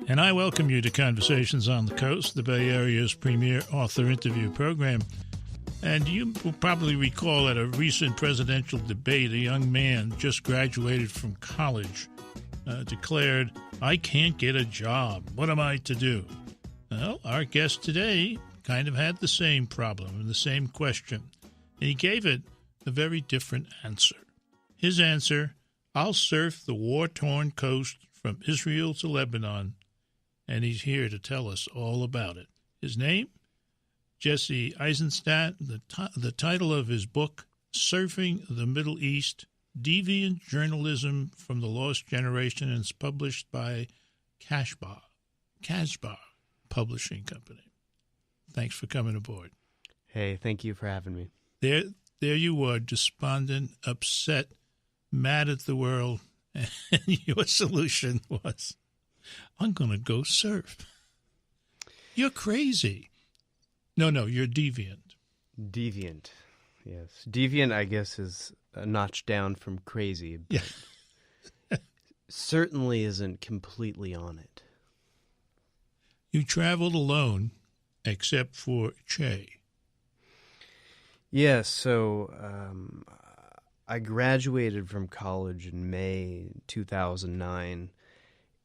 And I welcome you to Conversations on the Coast, the Bay Area's premier author interview program. And you will probably recall at a recent presidential debate, a young man just graduated from college declared, "I can't get a job. What am I to do?" Well, our guest today kind of had the same problem and the same question. And he gave it a very different answer. His answer, "I'll surf the war-torn coast from Israel to Lebanon." And he's here to tell us all about it. His name? Jesse Aizenstat. The title of his book, Surfing the Middle East, Deviant Journalism from the Lost Generation, and it's published by Casbah Publishing Company. Thanks for coming aboard. Hey, thank you for having me. There you were, despondent, upset, mad at the world, and your solution was, "I'm going to go surf." You're crazy. No, you're deviant. Deviant, yes. Deviant, I guess, is a notch down from crazy, but certainly isn't completely on it. You traveled alone, except for Che. Yeah, so I graduated from college in May 2009,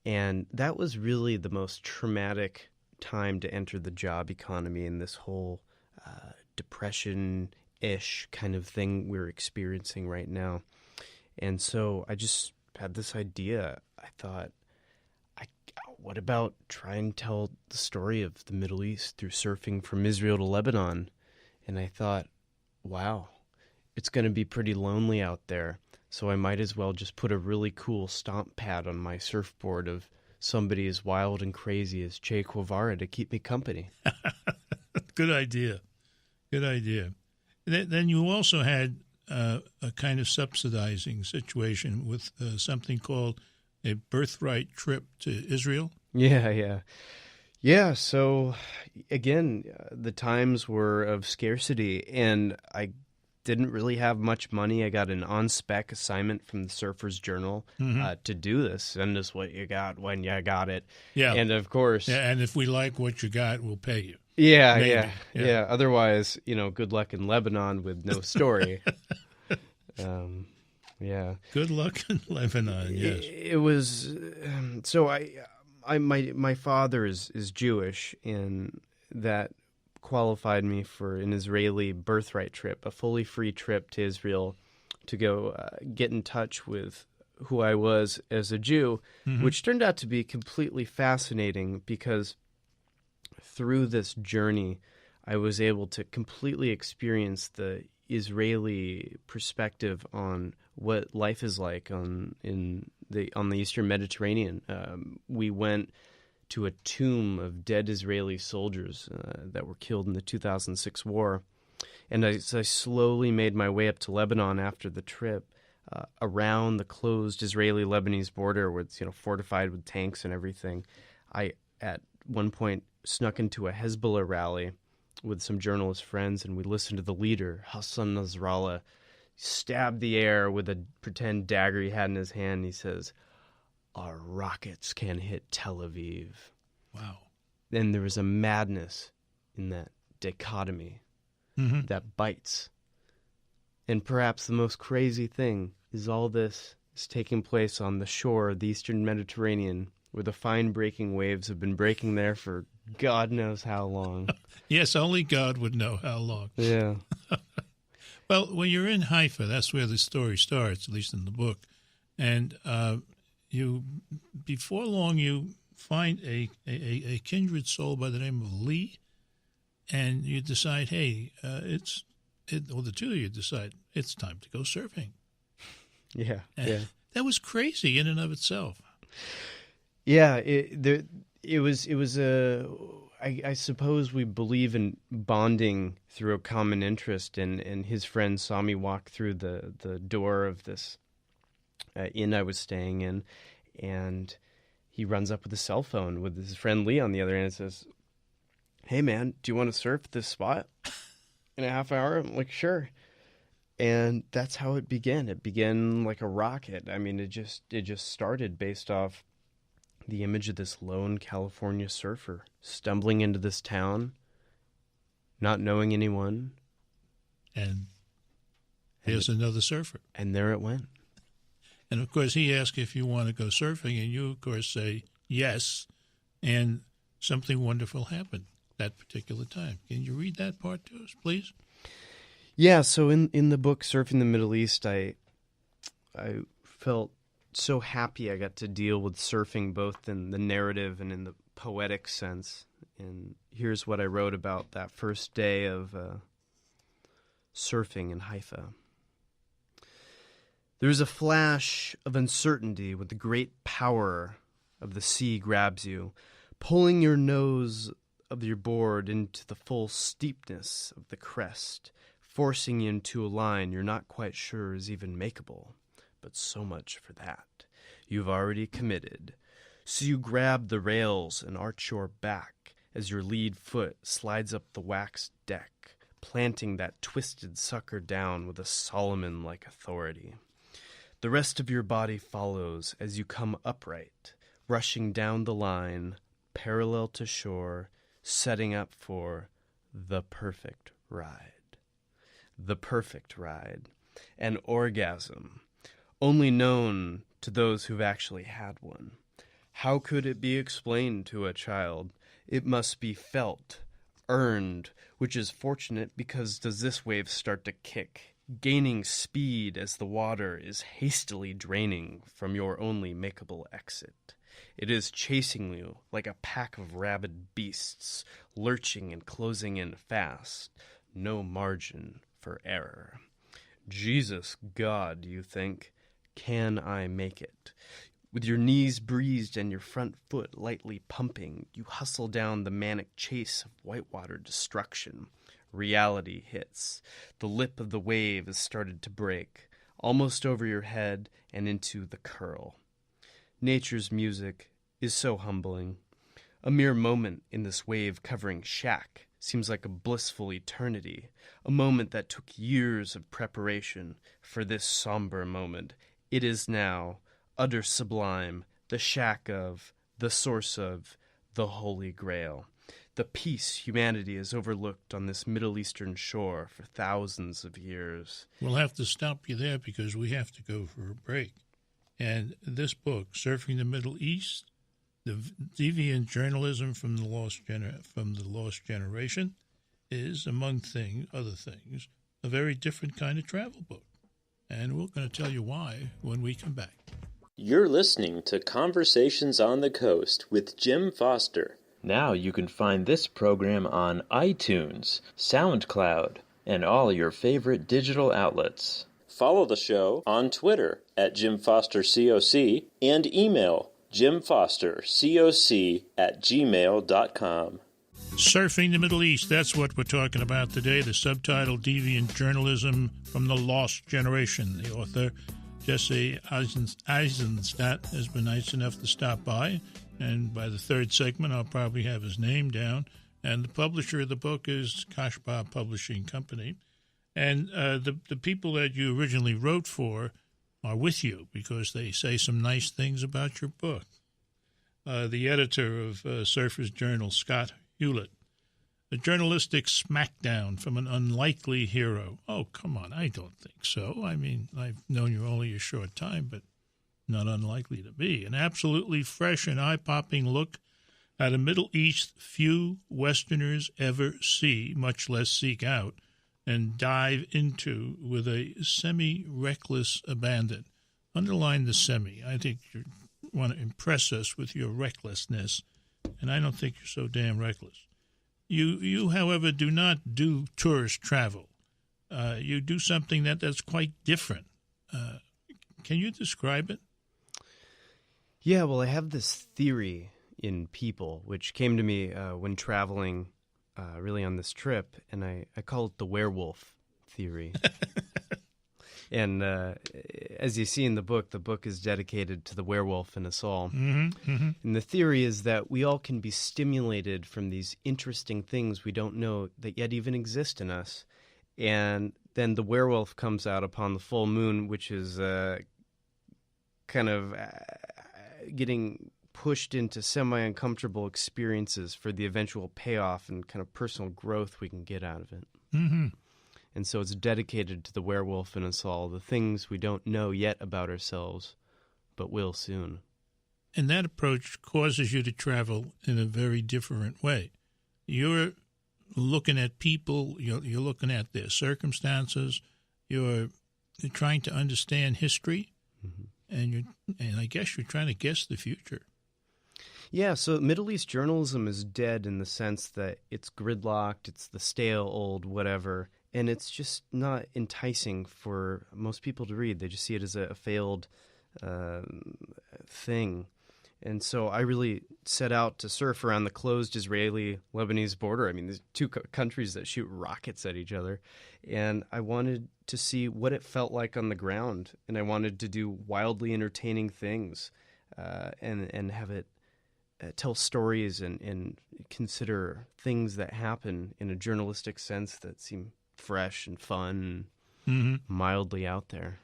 and that was really the most traumatic time to enter the job economy in this whole depression-ish kind of thing we're experiencing right now. And so I just had this idea. I thought, what about trying to tell the story of the Middle East through surfing from Israel to Lebanon? And I thought, wow, it's going to be pretty lonely out there. So I might as well just put a really cool stomp pad on my surfboard of somebody as wild and crazy as Che Guevara to keep me company. Good idea. Then you also had a kind of subsidizing situation with something called a birthright trip to Israel. Yeah, so again, the times were of scarcity, and I didn't really have much money. I got an on-spec assignment from the Surfer's Journal to do this. Send us what you got when you got it. Yeah. And of course... Yeah, and if we like what you got, we'll pay you. Yeah. Otherwise, good luck in Lebanon with no story. Yeah. Good luck in Lebanon, yes. It was... So my father is Jewish, and that qualified me for an Israeli birthright trip, a fully free trip to Israel to go get in touch with who I was as a Jew, which turned out to be completely fascinating because through this journey, I was able to completely experience the Israeli perspective on what life is like on the Eastern Mediterranean. We went to a tomb of dead Israeli soldiers that were killed in the 2006 war. And as I slowly made my way up to Lebanon after the trip, around the closed Israeli-Lebanese border where it's fortified with tanks and everything, I at one point snuck into a Hezbollah rally with some journalist friends, and we listened to the leader, Hassan Nasrallah, stab the air with a pretend dagger he had in his hand. He says, "Our rockets can hit Tel Aviv." Wow. And there was a madness in that dichotomy that bites. And perhaps the most crazy thing is all this is taking place on the shore of the Eastern Mediterranean, where the fine breaking waves have been breaking there for God knows how long. Yes, only God would know how long. Yeah. Well, when you're in Haifa, that's where the story starts, at least in the book. And before long, you find a kindred soul by the name of Lee, and you decide, hey, the two of you decide it's time to go surfing. Yeah. That was crazy in and of itself. Yeah, I suppose we believe in bonding through a common interest, and his friend saw me walk through the door of this inn I was staying in, and he runs up with a cell phone with his friend Lee on the other end and says, "Hey man, do you want to surf at this spot in a half hour?" I'm like, "Sure." And that's how it began. It began like a rocket. I mean, it just started based off the image of this lone California surfer stumbling into this town, not knowing anyone. And here's another surfer. And there it went. And, of course, he asks if you want to go surfing, and you, of course, say yes, and something wonderful happened that particular time. Can you read that part to us, please? Yeah, so in the book, Surfing the Middle East, I felt so happy I got to deal with surfing both in the narrative and in the poetic sense. And here's what I wrote about that first day of surfing in Haifa. There's a flash of uncertainty when the great power of the sea grabs you, pulling your nose of your board into the full steepness of the crest, forcing you into a line you're not quite sure is even makeable. But so much for that. You've already committed. So you grab the rails and arch your back as your lead foot slides up the waxed deck, planting that twisted sucker down with a Solomon-like authority. The rest of your body follows as you come upright, rushing down the line, parallel to shore, setting up for the perfect ride. The perfect ride. An orgasm, only known to those who've actually had one. How could it be explained to a child? It must be felt, earned, which is fortunate because does this wave start to kick, gaining speed as the water is hastily draining from your only makeable exit. It is chasing you like a pack of rabid beasts, lurching and closing in fast. No margin for error. Jesus God, you think, can I make it? With your knees breezed and your front foot lightly pumping, you hustle down the manic chase of whitewater destruction. Reality hits. The lip of the wave has started to break, almost over your head and into the curl. Nature's music is so humbling. A mere moment in this wave-covering shack seems like a blissful eternity, a moment that took years of preparation for this somber moment. It is now, utter sublime, the shack of, the source of, the Holy Grail. The peace humanity has overlooked on this Middle Eastern shore for thousands of years. We'll have to stop you there because we have to go for a break. And this book, Surfing the Middle East, the Deviant Journalism from the Lost Generation, is, among other things, a very different kind of travel book. And we're going to tell you why when we come back. You're listening to Conversations on the Coast with Jim Foster. Now you can find this program on iTunes, SoundCloud, and all your favorite digital outlets. Follow the show on Twitter at JimFosterCoc and email JimFosterCoc@gmail.com. Surfing the Middle East, that's what we're talking about today. The subtitle, Deviant Journalism from the Lost Generation. The author, Jesse Aizenstat, has been nice enough to stop by, and by the third segment I'll probably have his name down. And the publisher of the book is Kashba Publishing Company. And the people that you originally wrote for are with you because they say some nice things about your book. The editor of Surfer's Journal, Scott Hewlett, a journalistic smackdown from an unlikely hero. Oh, come on, I don't think so. I mean, I've known you only a short time, but not unlikely to be. An absolutely fresh and eye-popping look at a Middle East few Westerners ever see, much less seek out, and dive into with a semi-reckless abandon. Underline the semi. I think you want to impress us with your recklessness, and I don't think you're so damn reckless. You, however, do not do tourist travel. You do something that's quite different. Can you describe it? Yeah, well, I have this theory in people, which came to me when traveling really on this trip, and I call it the werewolf theory. And as you see in the book is dedicated to the werewolf in us all. Mm-hmm, mm-hmm. And the theory is that we all can be stimulated from these interesting things we don't know that yet even exist in us. And then the werewolf comes out upon the full moon, which is kind of getting pushed into semi-uncomfortable experiences for the eventual payoff and kind of personal growth we can get out of it. Mm-hmm. And so it's dedicated to the werewolf in us all, the things we don't know yet about ourselves, but will soon. And that approach causes you to travel in a very different way. You're looking at people, you're looking at their circumstances, you're trying to understand history, and I guess you're trying to guess the future. Yeah, so Middle East journalism is dead in the sense that it's gridlocked, it's the stale old whatever, and it's just not enticing for most people to read. They just see it as a failed thing. And so I really set out to surf around the closed Israeli-Lebanese border. I mean, there's two countries that shoot rockets at each other. And I wanted to see what it felt like on the ground. And I wanted to do wildly entertaining things and have it tell stories and consider things that happen in a journalistic sense that seem fresh and fun and mildly out there.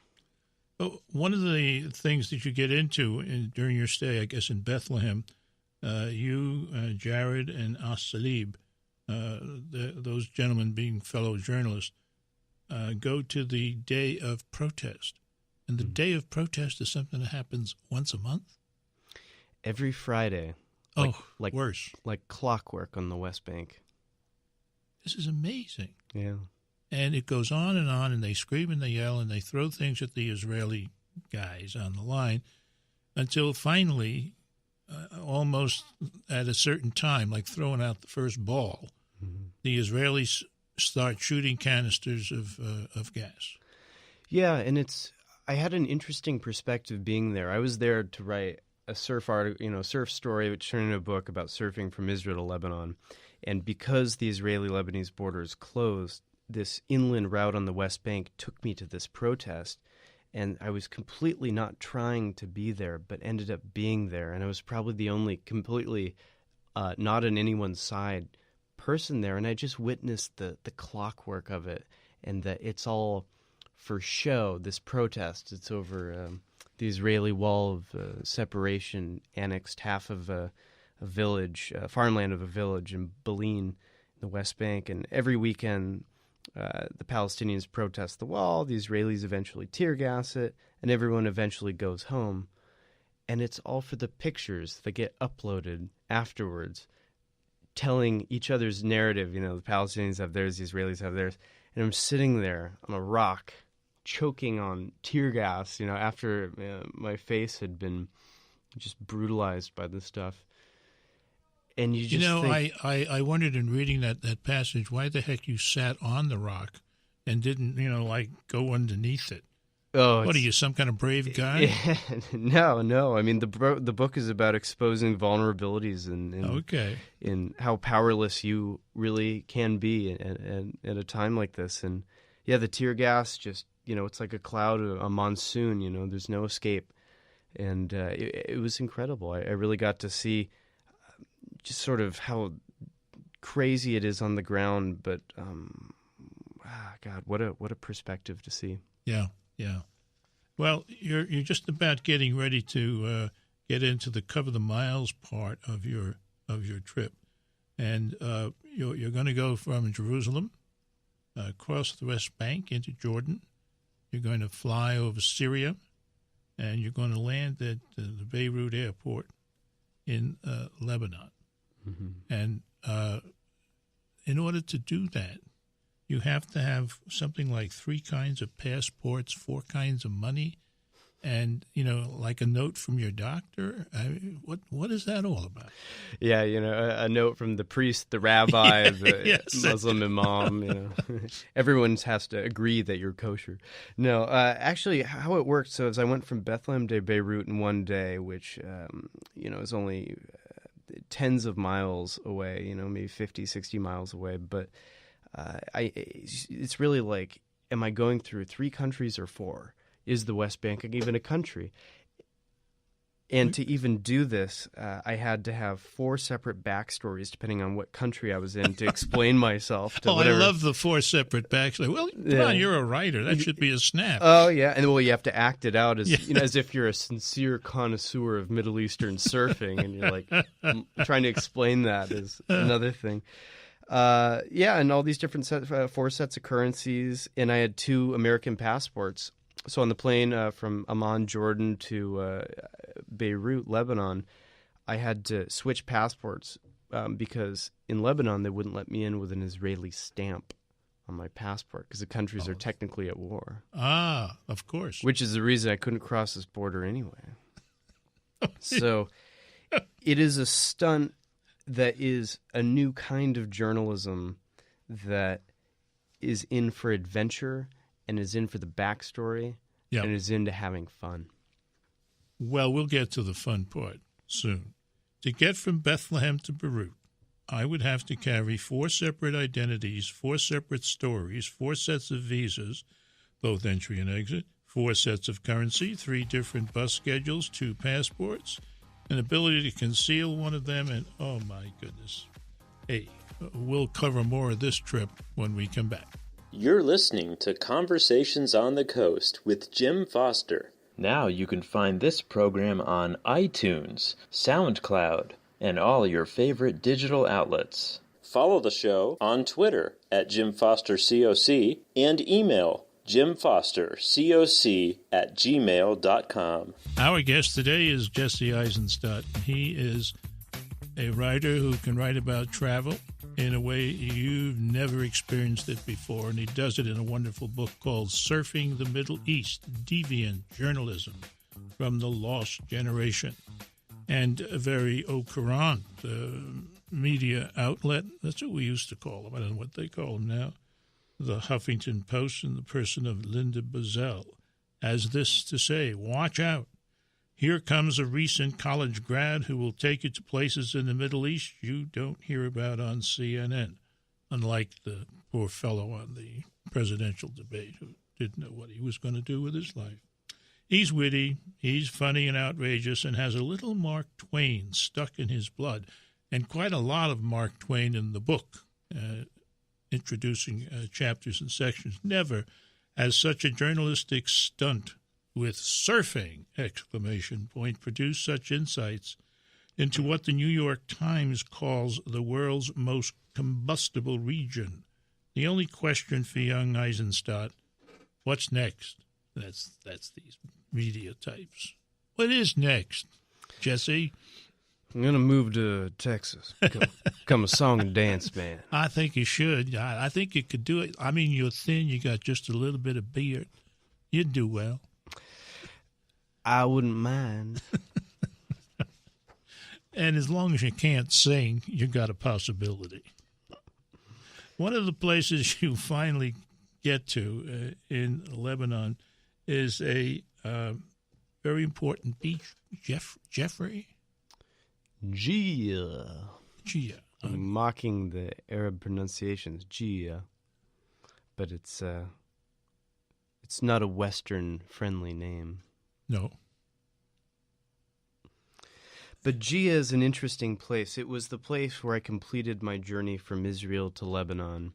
Well, one of the things that you get into during your stay, I guess, in Bethlehem, you, Jared, and As-Salib, those gentlemen being fellow journalists, go to the Day of Protest. And the Day of Protest is something that happens once a month? Every Friday. Like worse. Like clockwork on the West Bank. This is amazing. Yeah. And it goes on, and they scream and they yell, and they throw things at the Israeli guys on the line until finally, almost at a certain time, like throwing out the first ball, the Israelis start shooting canisters of gas. Yeah, and I had an interesting perspective being there. I was there to write a surf article, surf story, which turned into a book about surfing from Israel to Lebanon. And because the Israeli-Lebanese border is closed, this inland route on the West Bank took me to this protest, and I was completely not trying to be there, but ended up being there. And I was probably the only completely not on anyone's side person there, and I just witnessed the clockwork of it, and that it's all for show, this protest. It's over the Israeli wall of separation, annexed half of a village, farmland of a village in Belin, the West Bank, and every weekend the Palestinians protest the wall, the Israelis eventually tear gas it, and everyone eventually goes home. And it's all for the pictures that get uploaded afterwards, telling each other's narrative. The Palestinians have theirs, the Israelis have theirs. And I'm sitting there on a rock, choking on tear gas, after my face had been just brutalized by this stuff. And you just think, I wondered in reading that passage why the heck you sat on the rock and didn't, go underneath it. Oh, what are you, some kind of brave guy? No. I mean, the book is about exposing vulnerabilities and in how powerless you really can be at a time like this. And yeah, the tear gas just, it's like a cloud, a monsoon. There's no escape, and it was incredible. I really got to see just sort of how crazy it is on the ground, but God, what a perspective to see. Yeah. Well, you're just about getting ready to get into the cover the miles part of your trip, and you're going to go from Jerusalem across the West Bank into Jordan. You're going to fly over Syria, and you're going to land at the Beirut airport in Lebanon. And in order to do that, you have to have something like 3 kinds of passports, 4 kinds of money, and, like a note from your doctor. What is that all about? Yeah, a note from the priest, the rabbi, the Muslim imam. Everyone has to agree that you're kosher. No, actually, how it worked, so as I went from Bethlehem to Beirut in one day, which, is only tens of miles away, maybe 50, 60 miles away. But it's really like, am I going through 3 countries or 4? Is the West Bank even a country? And to even do this, I had to have 4 separate backstories, depending on what country I was in, to explain myself. To whatever. I love the 4 separate backstories. Well, come on, you're a writer. That should be a snap. Oh, yeah. And, well, you have to act it out as as if you're a sincere connoisseur of Middle Eastern surfing, and you're like trying to explain that is another thing. And all these different 4 sets of currencies, and I had 2 American passports. So on the plane from Amman, Jordan to Beirut, Lebanon, I had to switch passports because in Lebanon they wouldn't let me in with an Israeli stamp on my passport because the countries are technically at war. Ah, of course. Which is the reason I couldn't cross this border anyway. So it is a stunt that is a new kind of journalism that is in for adventure and is in for the backstory, and is into having fun. Well, we'll get to the fun part soon. To get from Bethlehem to Beirut, I would have to carry 4 separate identities, 4 separate stories, 4 sets of visas, both entry and exit, 4 sets of currency, 3 different bus schedules, 2 passports, an ability to conceal one of them, and oh my goodness. Hey, we'll cover more of this trip when we come back. You're listening to Conversations on the Coast with Jim Foster. Now you can find this program on iTunes, SoundCloud, and all your favorite digital outlets. Follow the show on Twitter at JimFosterCoc and email JimFosterCoc@gmail.com. Our guest today is Jesse Aizenstat. He is a writer who can write about travel in a way you've never experienced it before, and he does it in a wonderful book called Surfing the Middle East, Deviant Journalism from the Lost Generation. And a very current media outlet, that's what we used to call them, I don't know what they call them now, the Huffington Post, in the person of Linda Bazell, has this to say: watch out. Here comes a recent college grad who will take you to places in the Middle East you don't hear about on CNN, unlike the poor fellow on the presidential debate who didn't know what he was going to do with his life. He's witty, he's funny and outrageous, and has a little Mark Twain stuck in his blood, and quite a lot of Mark Twain in the book, introducing chapters and sections. Never has such a journalistic stunt with surfing, ! produced such insights into what the New York Times calls the world's most combustible region. The only question for young Aizenstat, what's next? That's these media types. What is next, Jesse? I'm going to move to Texas, become a song and dance man. I think you should. I think you could do it. I mean, you're thin. You got just a little bit of beard. You'd do well. I wouldn't mind. And as long as you can't sing, you got a possibility. One of the places you finally get to in Lebanon is a very important beach, Jeffrey? Gia. I'm mocking the Arab pronunciations, Gia. But it's not a Western-friendly name. No. But Gia is an interesting place. It was the place where I completed my journey from Israel to Lebanon,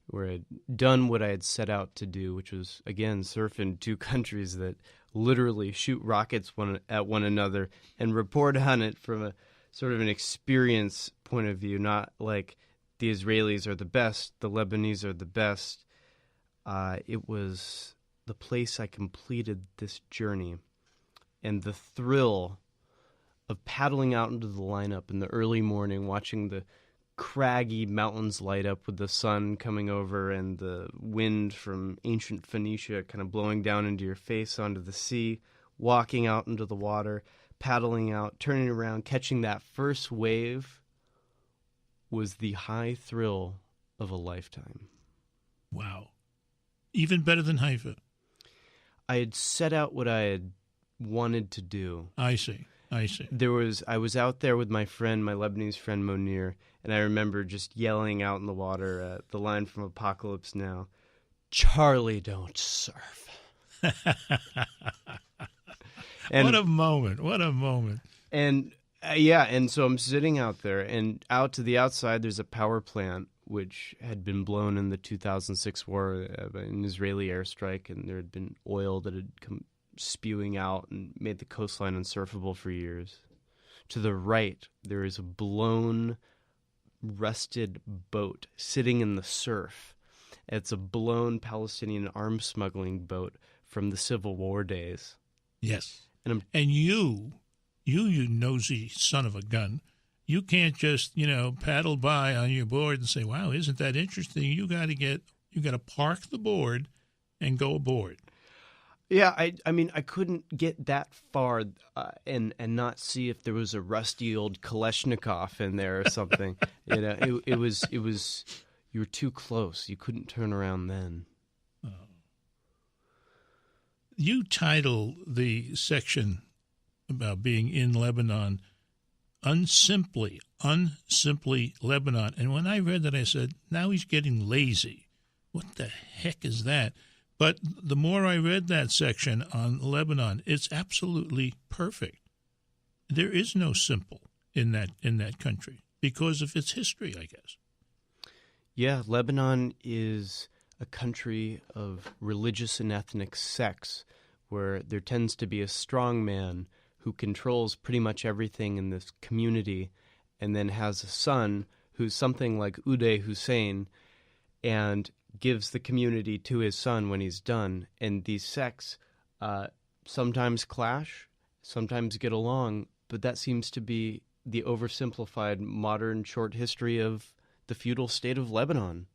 where I'd done what I had set out to do, which was, again, surf in 2 countries that literally shoot rockets at one another and report on it from a sort of an experience point of view, not like the Israelis are the best, the Lebanese are the best. It was the place I completed this journey. And the thrill of paddling out into the lineup in the early morning, watching the craggy mountains light up with the sun coming over and the wind from ancient Phoenicia kind of blowing down into your face onto the sea, walking out into the water, paddling out, turning around, catching that first wave was the high thrill of a lifetime. Wow. Even better than Haifa. I had set out what I had wanted to do. I see. I was out there with my Lebanese friend Monir, and I remember just yelling out in the water the line from Apocalypse Now, "Charlie, don't surf." And, what a moment. What a moment. And and so I'm sitting out there, and out to the outside there's a power plant which had been blown in the 2006 war by an Israeli airstrike, and there had been oil that had come spewing out and made the coastline unsurfable for years. To the right, there is a blown, rusted boat sitting in the surf. It's a blown Palestinian arms smuggling boat from the Civil War days. Yes. And you nosy son of a gun, you can't just, paddle by on your board and say, wow, isn't that interesting? You got to park the board and go aboard. Yeah, I mean, I couldn't get that far and not see if there was a rusty old Kalashnikov in there or something. It was you were too close. You couldn't turn around then. Oh. You title the section about being in Lebanon Unsimply Lebanon. And when I read that, I said, now he's getting lazy. What the heck is that? But the more I read that section on Lebanon, it's absolutely perfect. There is no simple in that country because of its history, I guess. Yeah, Lebanon is a country of religious and ethnic sects where there tends to be a strong man who controls pretty much everything in this community and then has a son who's something like Uday Hussein and gives the community to his son when he's done. And these sects sometimes clash, sometimes get along, but that seems to be the oversimplified modern short history of the feudal state of Lebanon.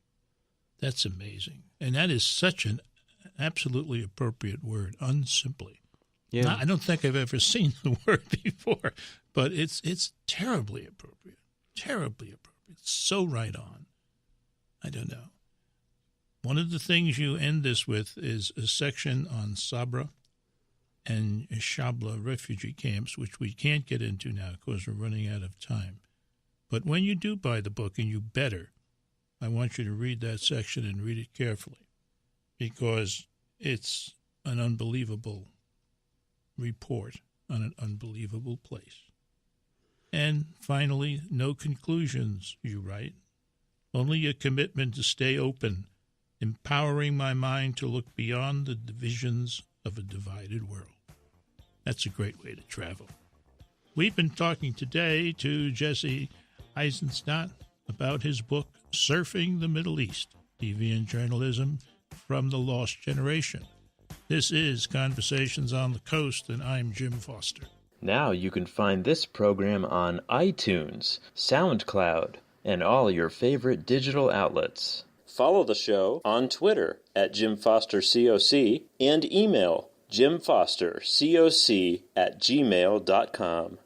That's amazing. And that is such an absolutely appropriate word, unsimply. Yeah. Now, I don't think I've ever seen the word before, but it's terribly appropriate. Terribly appropriate. So right on. I don't know. One of the things you end this with is a section on Sabra and Shabla refugee camps, which we can't get into now because we're running out of time. But when you do buy the book, and you better, I want you to read that section and read it carefully because it's an unbelievable report on an unbelievable place. And finally, no conclusions, you write, only a commitment to stay open, empowering my mind to look beyond the divisions of a divided world. That's a great way to travel. We've been talking today to Jesse Aizenstat about his book, Surfing the Middle East, Deviant Journalism from the Lost Generation. This is Conversations on the Coast, and I'm Jim Foster. Now you can find this program on iTunes, SoundCloud, and all your favorite digital outlets. Follow the show on Twitter at Jim Foster COC and email jimfostercoc@gmail.com.